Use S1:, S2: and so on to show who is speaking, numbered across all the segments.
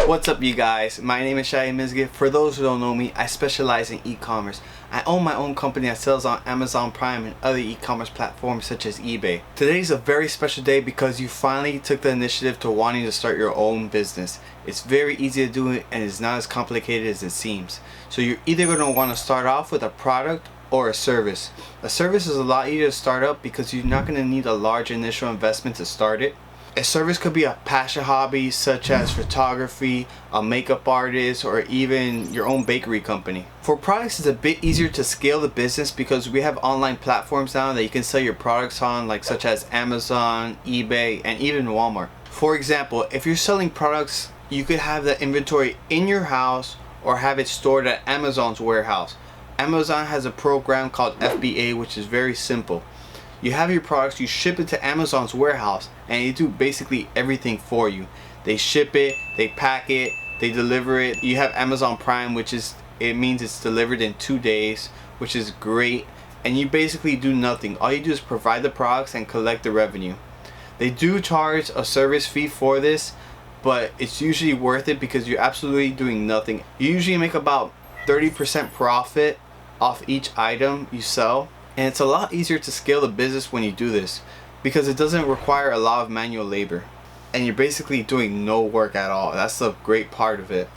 S1: What's up, you guys? My name is 𝙀𝙀𝙀𝙧𝙧. For those who don't know me, I specialize in e-commerce. I own my own company that sells on Amazon Prime and other e-commerce platforms such as eBay. Today's a very special day because you finally took the initiative to wanting to start your own business. It's very easy to do it and it's not as complicated as it seems. So you're either going to want to start off with a product or a service. A service is a lot easier to start up because you're not going to need a large initial investment to start it. A service could be a passion hobby such as photography, a makeup artist, or even your own bakery company. For products, it's a bit easier to scale the business because we have online platforms now that you can sell your products on, like such as Amazon, eBay, and even Walmart. For example, if you're selling products, you could have the inventory in your house or have it stored at Amazon's warehouse. Amazon has a program called FBA, which is very simple. You have your products, you ship it to Amazon's warehouse, and they do basically everything for you. They ship it, they pack it, they deliver it. You have Amazon Prime, which means it's delivered in 2 days, which is great. And you basically do nothing. All you do is provide the products and collect the revenue. They do charge a service fee for this, but it's usually worth it because you're absolutely doing nothing. You usually make about 30% profit off each item you sell. And it's a lot easier to scale the business when you do this because it doesn't require a lot of manual labor and you're basically doing no work at all. That's the great part of it.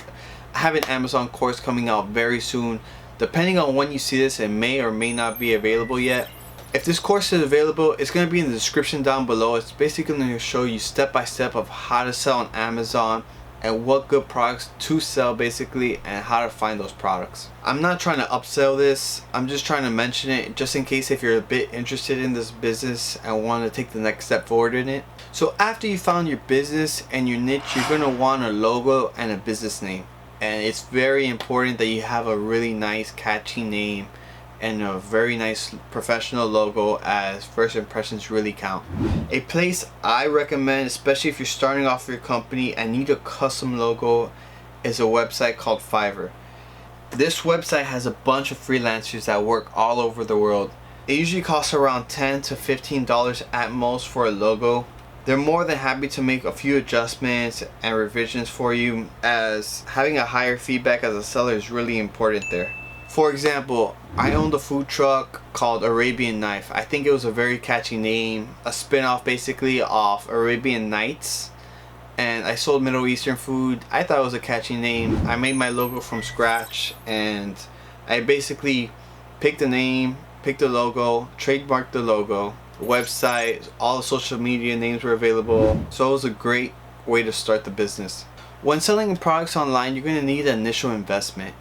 S1: I have an Amazon course coming out very soon. Depending on when you see this, it may or may not be available yet. If this course is available, it's going to be in the description down below. It's basically going to show you step by step of how to sell on Amazon and what good products to sell basically and how to find those products. I'm not trying to upsell this, I'm just trying to mention it just in case if you're a bit interested in this business and want to take the next step forward in it. So after you found your business and your niche, you're going to want a logo and a business name. And it's very important that you have a really nice catchy name and a very nice professional logo, as first impressions really count. A place I recommend, especially if you're starting off your company and need a custom logo, is a website called Fiverr. This website has a bunch of freelancers that work all over the world. It usually costs around $10 to $15 at most for a logo. They're more than happy to make a few adjustments and revisions for you, as having a higher feedback as a seller is really important there. For example, I owned a food truck called Arabian Knife. I think it was a very catchy name, a spin-off basically of Arabian Nights, and I sold Middle Eastern food. I thought it was a catchy name. I made my logo from scratch and I basically picked the name, picked the logo, trademarked the logo, website, all the social media names were available, so it was a great way to start the business. When selling products online, you're going to need an initial investment.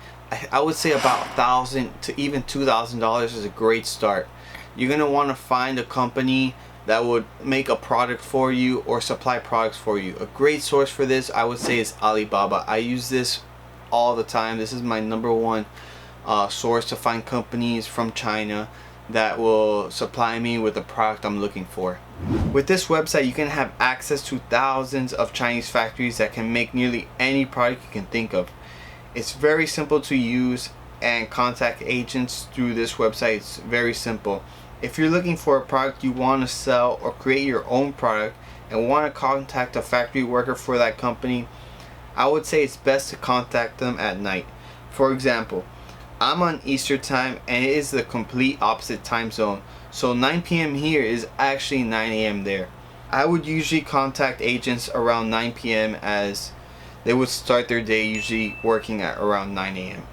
S1: I would say about $1,000 to even $2,000 is a great start. You're going to want to find a company that would make a product for you or supply products for you. A great source for this, I would say, is Alibaba. I use this all the time. This is my #1 source to find companies from China that will supply me with the product I'm looking for. With this website, you can have access to thousands of Chinese factories that can make nearly any product you can think of. It's very simple to use and contact agents through this website. It's very simple. If you're looking for a product you want to sell or create your own product and want to contact a factory worker for that company, I would say it's best to contact them at night. For example, I'm on Eastern time and it is the complete opposite time zone. So 9 p.m. here is actually 9 a.m. there. I would usually contact agents around 9 p.m. as they would start their day usually working at around 9 a.m.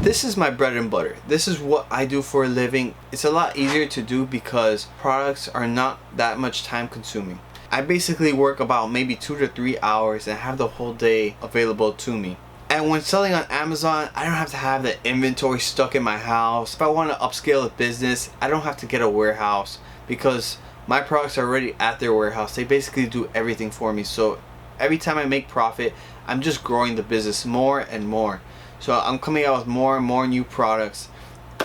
S1: This is my bread and butter. This is what I do for a living. It's a lot easier to do because products are not that much time consuming. I basically work about maybe 2 to 3 hours and have the whole day available to me. And when selling on Amazon, I don't have to have the inventory stuck in my house. If I want to upscale a business, I don't have to get a warehouse because my products are already at their warehouse. They basically do everything for me. So every time I make profit, I'm just growing the business more and more. So I'm coming out with more and more new products.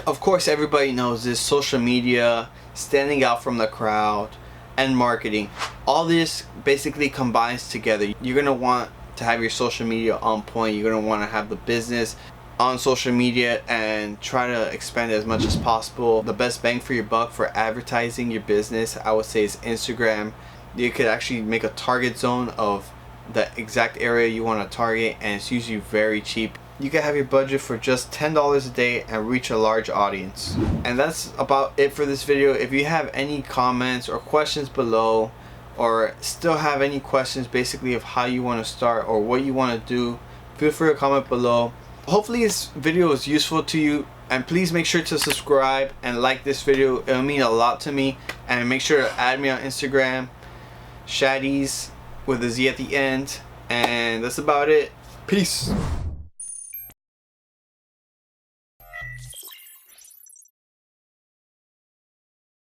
S1: Of course, everybody knows this: social media, standing out from the crowd, and marketing. All this basically combines together. You're going to want to have your social media on point. You're going to want to have the business on social media and try to expand it as much as possible. The best bang for your buck for advertising your business, I would say, is Instagram. You could actually make a target zone of the exact area you want to target, and it's usually very cheap. You can have your budget for just $10 a day and reach a large audience. And that's about it for this video. If you have any comments or questions below, or still have any questions basically of how you want to start or what you want to do, feel free to comment below. Hopefully this video is useful to you, and please make sure to subscribe and like this video. It'll mean a lot to me. And make sure to add me on Instagram, Shaddies with a Z at the end. And that's about it. Peace.